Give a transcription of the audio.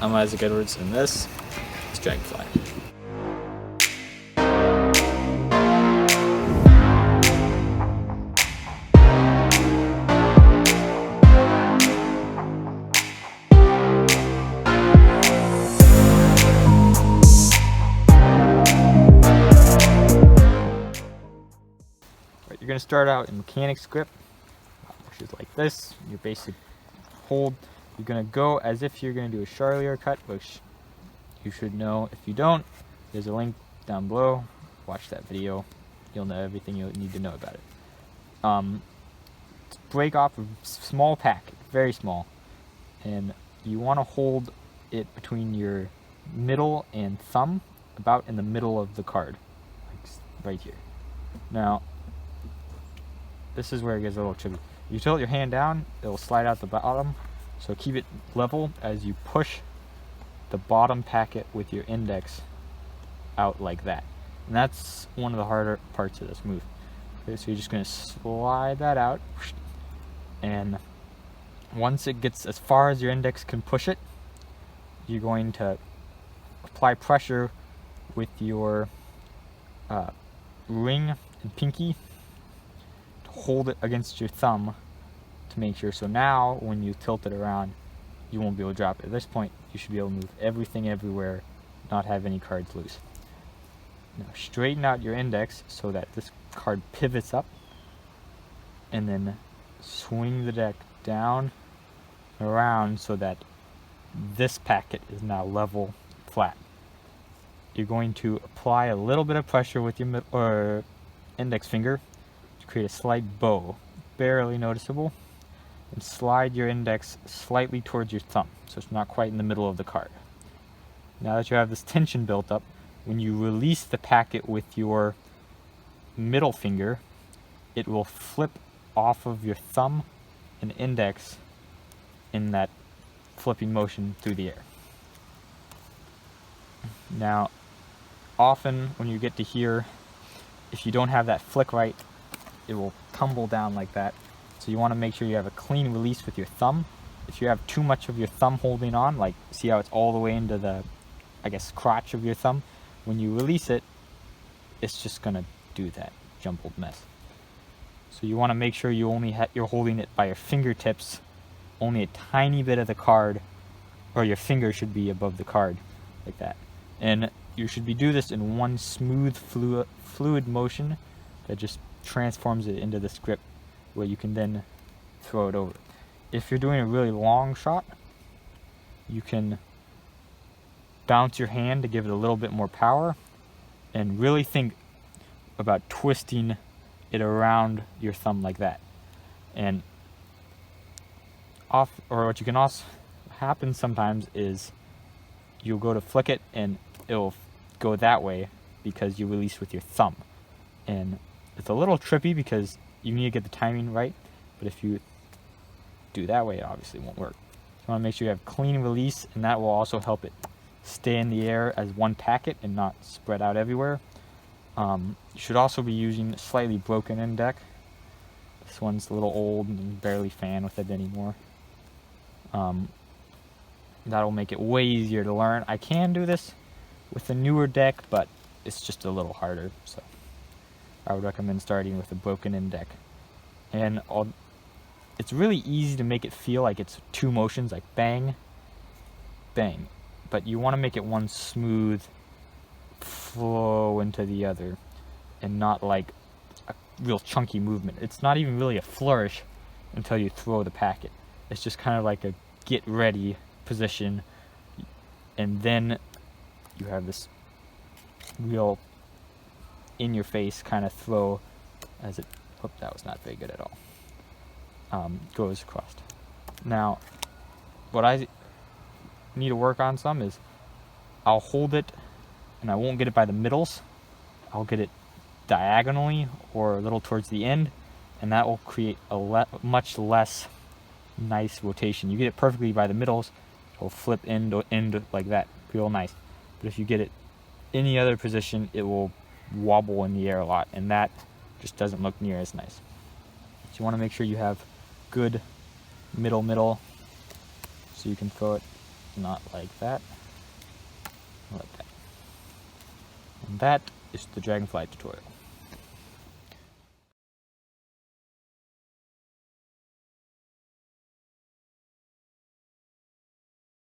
I'm Isaac Edwards, and this is Dragonfly. You're going to start out in mechanics grip, which is like this. Your basic hold. You're going to go as if you're going to do a Charlier cut, which you should know. If you don't, there's a link down below. Watch that video. You'll know everything you need to know about it. Break off a small packet, very small, and you want to hold it between your middle and thumb, about in the middle of the card, like right here. Now, this is where it gets a little tricky. You tilt your hand down, it'll slide out the bottom, so keep it level as you push the bottom packet with your index out like that. And that's one of the harder parts of this move. Okay, so you're just going to slide that out, and once it gets as far as your index can push it, you're going to apply pressure with your ring and pinky, hold it against your thumb to make sure. So now when you tilt it around, you won't be able to drop it. At this point, you should be able to move everything everywhere, not have any cards loose. Now straighten out your index so that this card pivots up, and then swing the deck down around so that this packet is now level, flat. You're going to apply a little bit of pressure with your index finger to create a slight bow, barely noticeable, and slide your index slightly towards your thumb so it's not quite in the middle of the card. Now that you have this tension built up, when you release the packet with your middle finger, it will flip off of your thumb and index in that flipping motion through the air. Now, often when you get to here, if you don't have that flick right, it will tumble down like that. So you want to make sure you have a clean release with your thumb. If you have too much of your thumb holding on, like see how it's all the way into the, crotch of your thumb, when you release it, it's just going to do that jumbled mess. So you want to make sure you only you're holding it by your fingertips, only a tiny bit of the card, or your finger should be above the card, like that. And you should do this in one smooth, fluid motion that just transforms it into this grip where you can then throw it over. If you're doing a really long shot, you can bounce your hand to give it a little bit more power, and really think about twisting it around your thumb like that. And what you can also happen sometimes is you'll go to flick it and it'll go that way because you release with your thumb. And it's a little trippy because you need to get the timing right, but if you do that way, it obviously won't work. You want to make sure you have clean release, and that will also help it stay in the air as one packet and not spread out everywhere. You should also be using a slightly broken index. This one's a little old and barely fan with it anymore. That'll make it way easier to learn. I can do this with a newer deck, but it's just a little harder, so I would recommend starting with a broken index. And it's really easy to make it feel like it's two motions, like bang, bang. But you want to make it one smooth flow into the other, and not like a real chunky movement. It's not even really a flourish until you throw the packet. It's just kind of like a get ready position, and then you have this real in your face kind of throw as it, that was not very good at all, goes across. Now what I need to work on some is I'll hold it and I won't get it by the middles. I'll get it diagonally or a little towards the end, and that will create a much less nice rotation. You get it perfectly by the middles, it'll flip end to end like that, real nice. But if you get it any other position, it will wobble in the air a lot, and that just doesn't look near as nice. So you want to make sure you have good middle so you can throw it not like that, like that. And that is the Dragonfly tutorial.